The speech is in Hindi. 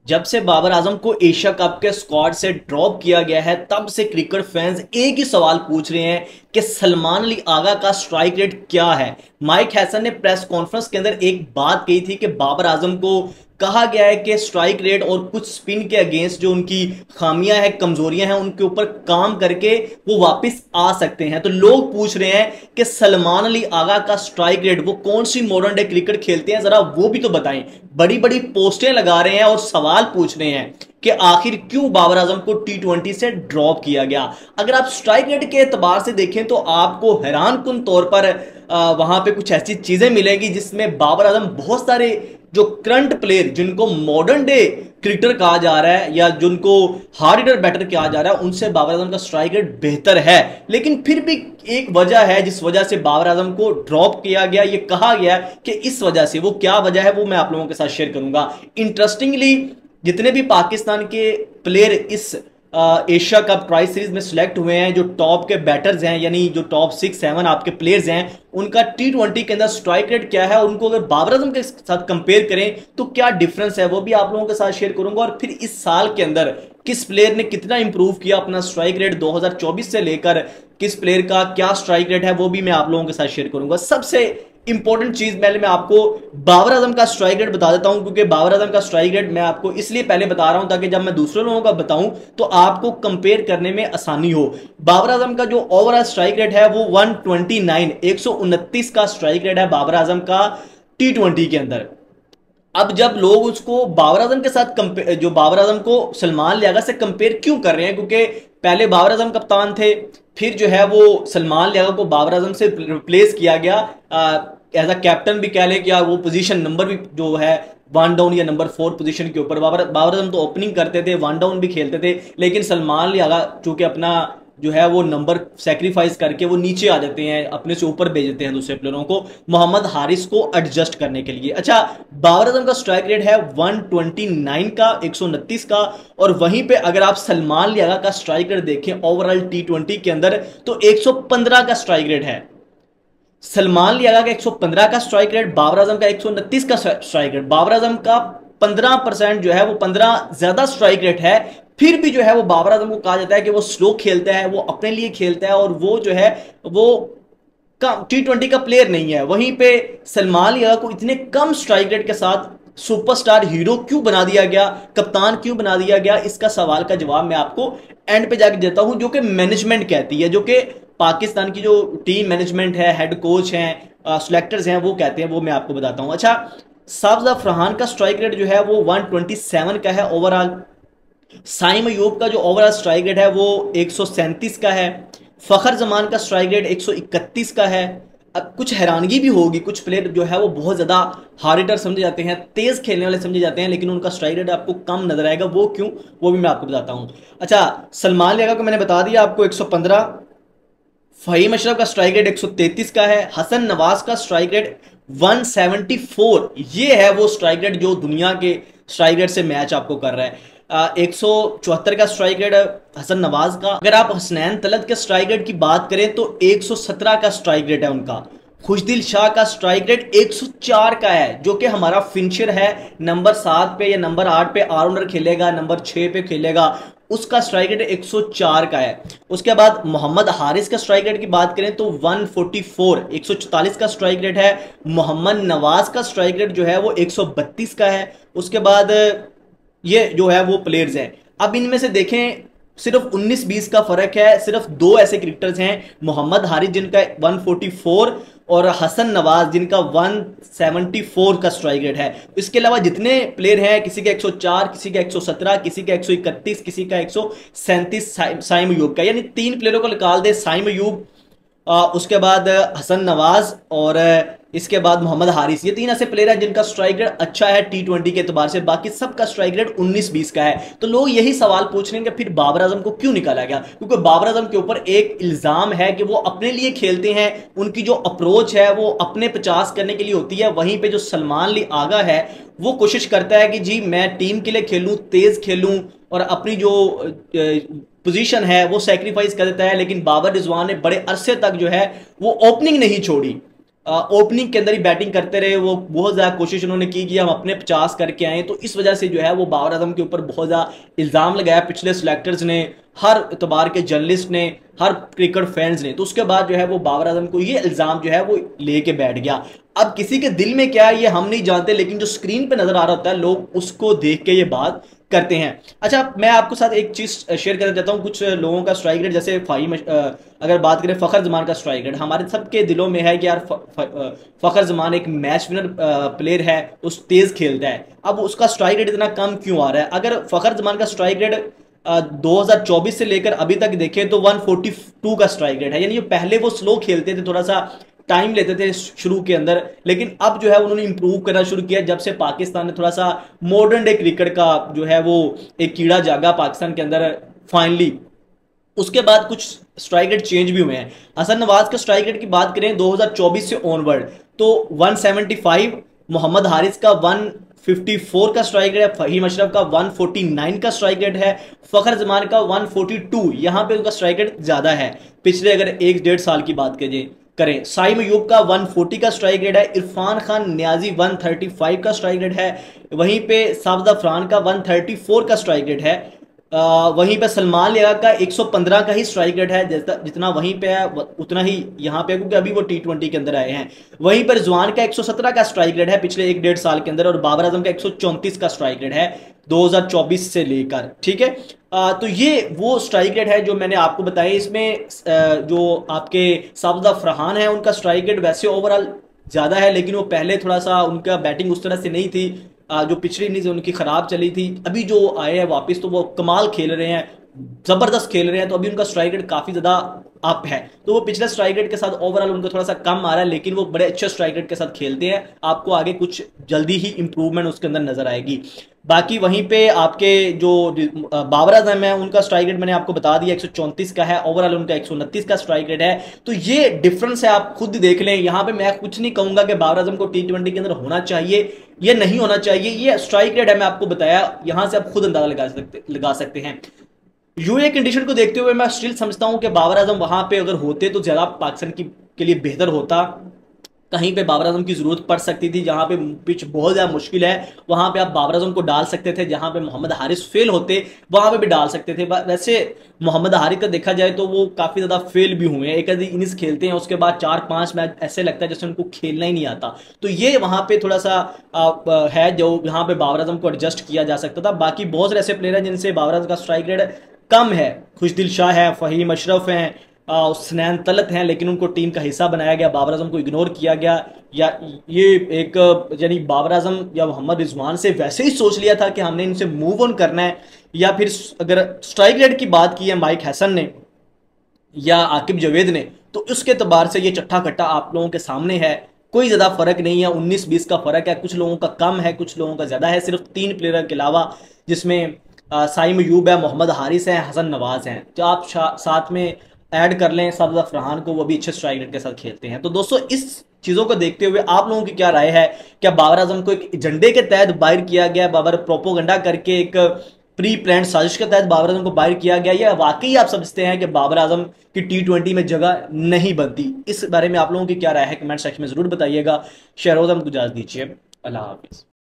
जब से बाबर आजम को एशिया कप के स्क्वाड से ड्रॉप किया गया है तब से क्रिकेट फैंस एक ही सवाल पूछ रहे हैं कि सलमान अली आगा का स्ट्राइक रेट क्या है। माइक हैसन ने प्रेस कॉन्फ्रेंस के अंदर एक बात कही थी कि बाबर आजम को कहा गया है कि स्ट्राइक रेट और कुछ स्पिन के अगेंस्ट जो उनकी खामियां हैं, कमजोरियां हैं, उनके ऊपर काम करके वो वापस आ सकते हैं। तो लोग पूछ रहे हैं कि सलमान अली आगा का स्ट्राइक रेट, वो कौन सी मॉडर्न डे क्रिकेट खेलते हैं, जरा वो भी तो बताएं। बड़ी बड़ी पोस्टें लगा रहे हैं और सवाल पूछ रहे हैं कि आखिर क्यों बाबर आजम को T20 से ड्रॉप किया गया। अगर आप स्ट्राइक रेट के एतबार से देखें तो आपको हैरान कुन तौर पर वहां पे कुछ ऐसी चीजें मिलेगी जिसमें बाबर आजम बहुत सारे जो करंट प्लेयर जिनको मॉडर्न डे क्रिकेटर कहा जा रहा है या जिनको हार्ड हिटर बैटर कहा जा रहा है, उनसे बाबर आजम का स्ट्राइक रेट बेहतर है। लेकिन फिर भी एक वजह है जिस वजह से बाबर आजम को ड्रॉप किया गया, ये कहा गया कि इस वजह से, वो क्या वजह है वो मैं आप लोगों के साथ शेयर करूंगा। इंटरेस्टिंगली जितने भी पाकिस्तान के प्लेयर इस एशिया कप ट्राई सीरीज में सिलेक्ट हुए हैं, जो टॉप के बैटर्स हैं, यानी जो टॉप 6-7 आपके प्लेयर्स हैं, उनका T20 के अंदर स्ट्राइक रेट क्या है, उनको अगर बाबर आजम के साथ कंपेयर करें तो क्या डिफरेंस है, वो भी आप लोगों के साथ शेयर करूंगा। और फिर इस साल के अंदर किस प्लेयर ने कितना इंप्रूव किया अपना स्ट्राइक रेट 2024 से लेकर, किस प्लेयर का क्या स्ट्राइक रेट है, वो भी मैं आप लोगों के साथ शेयर करूंगा। सबसे इंपॉर्टेंट चीज पहले मैं आपको बाबर आजम का स्ट्राइक रेट बता देता हूं, क्योंकि बाबर आजम का स्ट्राइक रेट मैं आपको इसलिए पहले बता रहा हूं ताकि जब मैं दूसरे लोगों का बताऊं तो आपको कंपेयर करने में आसानी हो। बाबर आजम का जो ओवरऑल स्ट्राइक रेट है वो 129 का स्ट्राइक रेट है बाबर आजम का T20 के अंदर। अब जब लोग उसको बाबर आजम के साथ जो बाबर आजम को सलमान लियागा से कंपेयर क्यों कर रहे हैं, क्योंकि पहले बाबर आजम कप्तान थे, फिर जो है वो सलमान लियागा को बाबर आजम से रिप्लेस किया गया एज अ कैप्टन भी कह लें, कि वो पोजीशन नंबर भी जो है 1 डाउन या नंबर 4 पोजीशन के ऊपर बाबर आजम तो ओपनिंग करते थे, 1 डाउन भी खेलते थे, लेकिन सलमान लियागा चूंकि अपना जो है वो नंबर सेक्रीफाइस करके वो नीचे आ जाते हैं, अपने से ऊपर भेज देते हैं दूसरे प्लेयरों को मोहम्मद हारिस को एडजस्ट करने के लिए। अच्छा, बाबर आजम का स्ट्राइक रेट है 129 का, 129 का। और वहीं पे अगर आप सलमान लियागा का स्ट्राइक रेट देखें ओवरऑल T20 के अंदर तो 115 का स्ट्राइक रेट है। सलमान लियागा का 115 का स्ट्राइक रेट, बाबर आजम का 129 का स्ट्राइक रेट। बाबर आजम का 15% जो है वो 15 ज्यादा स्ट्राइक रेट है, फिर भी जो है वो बाबर आजम को कहा जाता है कि वो स्लो खेलता है, वो अपने लिए खेलता है और वो जो है वो T20 का प्लेयर नहीं है। वहीं पे सलमान लियागा को इतने कम स्ट्राइक रेट के साथ सुपरस्टार हीरो क्यों बना दिया गया, कप्तान क्यों बना दिया गया, इसका सवाल का जवाब मैं आपको एंड पे जाके देता हूं, जो कि मैनेजमेंट कहती है, जो कि पाकिस्तान की जो टीम मैनेजमेंट है, हेड कोच हैं, सिलेक्टर्स हैं, वो कहते हैं, वो मैं आपको बताता हूं। अच्छा, साबिज़ फरहान का स्ट्राइक रेट जो है वो 127 का है ओवरऑल। साइम अयूब का जो ओवरऑल स्ट्राइक रेट है वो 137 का है। फखर जमान का स्ट्राइक रेट 131 का है। अब कुछ हैरानगी भी होगी, कुछ प्लेयर जो है वो बहुत ज्यादा हार्ड हिटर समझे जाते हैं, तेज खेलने वाले समझे जाते हैं, लेकिन उनका स्ट्राइक रेट आपको कम नजर आएगा, वो क्यों, वो भी मैं आपको बताता हूं। अच्छा, सलमान लियागा को मैंने बता दिया आपको 115। फहीम अशरफ का स्ट्राइक रेट 133 का है। हसन नवाज का स्ट्राइक रेट 174, ये है वो स्ट्राइक रेट जो दुनिया के स्ट्राइक रेट से मैच आपको कर रहा है। 174 का स्ट्राइक रेट हसन नवाज का। अगर आप हसनैन तलत के स्ट्राइक रेट की बात करें तो 117 का स्ट्राइक रेट है उनका। खुशदिल शाह का स्ट्राइक रेट 104 का है, जो कि हमारा फिनिशर है, नंबर 7 पे या नंबर 8 पे ऑलराउंडर खेलेगा, नंबर 6 पे खेलेगा, उसका स्ट्राइक रेट 104 का है। उसके बाद मोहम्मद हारिस का स्ट्राइक रेट की बात करें तो 144 का स्ट्राइक रेट है। मोहम्मद नवाज का स्ट्राइक रेट जो है वो 132 का है। उसके बाद ये जो है वो प्लेयर्स हैं। अब इनमें से देखें सिर्फ 19-20 का फर्क है, सिर्फ दो ऐसे क्रिकेटर्स हैं, मोहम्मद हारिस जिनका 144 और हसन नवाज जिनका 174 का स्ट्राइक रेट है। इसके अलावा जितने प्लेयर हैं, किसी का 104, किसी का 117, किसी का 131, किसी का 137 साइम अयूब का, यानी 3 प्लेयरों को निकाल दे, साइम अयूब, उसके बाद हसन नवाज और इसके बाद मोहम्मद हारिस, ये 3 ऐसे प्लेयर हैं जिनका स्ट्राइक रेट अच्छा है T20 के एतबार से, बाकी सबका स्ट्राइक रेट 19-20 का है। तो लोग यही सवाल पूछ रहे हैं कि फिर बाबर आजम को क्यों निकाला गया, क्योंकि बाबर आजम के ऊपर एक इल्जाम है कि वो अपने लिए खेलते हैं, उनकी जो अप्रोच है वो अपने 50 करने के लिए होती है। वहीं पे जो सलमान अली आगा है वो कोशिश करता है कि जी मैं टीम के लिए खेलूं, तेज खेलूं और अपनी जो पोजीशन है वो सैक्रिफाइस कर देता है। लेकिन बाबर रिजवान ने बड़े अरसे तक जो है वो ओपनिंग नहीं छोड़ी। ओपनिंग के अंदर ही बैटिंग करते रहे, वो बहुत ज़्यादा कोशिश उन्होंने की कि हम अपने 50 करके आए, तो इस वजह से जो है वो बाबर आजम के ऊपर बहुत ज़्यादा इल्ज़ाम लगाया पिछले सिलेक्टर्स ने, हर इतबार के जर्नलिस्ट ने, हर क्रिकेट फैंस ने। तो उसके बाद जो है वो बाबर आजम को ये इल्ज़ाम जो है वो लेके बैठ गया। अब किसी के दिल में क्या है ये हम नहीं जानते, लेकिन जो स्क्रीन पे नजर आ रहा होता है लोग उसको देख के ये बात करते हैं। अच्छा, मैं आपको साथ एक चीज शेयर करना चाहता हूँ। कुछ लोगों का स्ट्राइक रेट, जैसे अगर बात करें फ़खर जमान का स्ट्राइक रेट, हमारे सबके दिलों में है कि यार फ़खर जमान एक मैच विनर प्लेयर है, उस तेज खेलता है। अब उसका स्ट्राइक रेट इतना कम क्यों आ रहा है? अगर फ़खर जमान का स्ट्राइक रेट 2024 से लेकर अभी तक देखें तो 142 का स्ट्राइक रेट है, यानी जो पहले वो स्लो खेलते थे, थोड़ा सा टाइम लेते थे शुरू के अंदर, लेकिन अब जो है उन्होंने इंप्रूव करना शुरू किया जब से पाकिस्तान ने थोड़ा सा मॉडर्न डे क्रिकेट का जो है वो एक कीड़ा जागा पाकिस्तान के अंदर फाइनली। उसके बाद कुछ स्ट्राइक रेट चेंज भी हुए हैं। हसन नवाज के स्ट्राइक रेट की बात करें 2024 से ऑनवर्ड तो 175, मोहम्मद हारिस का 154 का स्ट्राइक रेट है, फहीम अशरफ का 149 का स्ट्राइक रेट है, फखर जमान का 142, यहां पे उनका स्ट्राइक रेट ज्यादा है पिछले अगर एक डेढ़ साल की बात करें। साइम अयूब का 140 का स्ट्राइक रेट है, इरफान खान न्याजी 135 का स्ट्राइक रेट है, वहीं पे साबदा फरान का 134 का स्ट्राइक रेट है, वहीं पे सलमान लिया का 115 का ही स्ट्राइक रेट है, जितना वहीं पे है उतना ही यहाँ पे, क्योंकि अभी वो T20 के अंदर आए हैं। वहीं पर रिजवान का 117 का स्ट्राइक रेट है पिछले एक डेढ़ साल के अंदर, और बाबर आजम का 134 का स्ट्राइक रेट है 2024 से लेकर। ठीक है, तो ये वो स्ट्राइक रेट है जो मैंने आपको बताया। इसमें जो आपके साबदा फरहान है उनका स्ट्राइक रेट वैसे ओवरऑल ज़्यादा है, लेकिन वो पहले थोड़ा सा उनका बैटिंग उस तरह से नहीं थी, जो पिछली इनिंग्स उनकी खराब चली थी। अभी जो आए हैं वापस तो वो कमाल खेल रहे हैं, जबरदस्त खेल रहे हैं, तो अभी उनका स्ट्राइक रेट काफी ज्यादा अप है। तो वो पिछले स्ट्राइक रेट के साथ ओवरऑल उनका थोड़ा सा कम आ रहा है, लेकिन वो बड़े अच्छे स्ट्राइक रेट के साथ खेलते हैं। आपको आगे कुछ जल्दी ही इंप्रूवमेंट उसके अंदर नजर आएगी। बाकी वहीं पे आपके जो बाबर आजम है उनका स्ट्राइक रेट मैंने आपको बता दिया 134 का है, ओवरऑल उनका 129 का स्ट्राइक रेट है। तो ये डिफरेंस है, आप खुद देख लें। यहाँ पे मैं कुछ नहीं कहूंगा कि बाबर आजम को T20 के अंदर होना चाहिए, ये नहीं होना चाहिए। ये स्ट्राइक रेट है, मैं आपको बताया, यहां से आप खुद अंदाजा लगा सकते हैं। यूए कंडीशन को देखते हुए मैं स्टिल समझता हूं कि बाबर आजम वहां पे अगर होते तो ज्यादा पाकिस्तान के लिए बेहतर होता। कहीं पे बाबर आजम की जरूरत पड़ सकती थी, जहां पे पिच बहुत ज्यादा मुश्किल है वहां पे आप बाबर आजम को डाल सकते थे, जहां पे मोहम्मद हारिस फेल होते वहां पे भी डाल सकते थे। वैसे मोहम्मद हारिस का देखा जाए तो वो काफी ज्यादा फेल भी हुए हैं, एक आधी इनिंग्स खेलते हैं उसके बाद 4-5 मैच ऐसे लगता है जैसे उनको खेलना ही नहीं आता। तो ये वहां पे थोड़ा सा है जो यहाँ पे बाबर आजम को एडजस्ट किया जा सकता था। बाकी बहुत सारे ऐसे प्लेयर हैं जिनसे बाबर आजम का स्ट्राइक रेट कम है, खुशदिल शाह है, फहीम अशरफ हैं, स्नैन तलत हैं, लेकिन उनको टीम का हिस्सा बनाया गया, बाबर आजम को इग्नोर किया गया। या ये एक यानी बाबर आजम या मोहम्मद रिजवान से वैसे ही सोच लिया था कि हमने इनसे मूव ऑन करना है। या फिर अगर स्ट्राइक रेट की बात की है माइक हैसन ने या आकिब जावेद ने, तो उसके एतबार से ये चट्टा कट्टा आप लोगों के सामने है, कोई ज़्यादा फर्क नहीं है, 19-20 का फर्क है, कुछ लोगों का कम है कुछ लोगों का ज़्यादा है, सिर्फ 3 प्लेयर के अलावा, जिसमें साइम अयूब है, मोहम्मद हारिस है, हसन नवाज हैं। जो आप साथ में ऐड कर लें साबदा फरहान को, वो भी अच्छे स्ट्राइक रेट के साथ खेलते हैं। तो दोस्तों इस चीज़ों को देखते हुए आप लोगों की क्या राय है? क्या बाबर आजम को एक एजेंडे के तहत बाहर किया गया, बाबर प्रोपोगंडा करके एक प्री प्लान साजिश के तहत बाबर आजम को बाहर किया गया, या वाकई आप समझते हैं कि बाबर आजम की T20 में जगह नहीं बनती? इस बारे में आप लोगों की क्या राय है कमेंट सेक्शन में जरूर बताइएगा। शहरोज हम को इजाजत दीजिए, अल्लाह हाफिज़।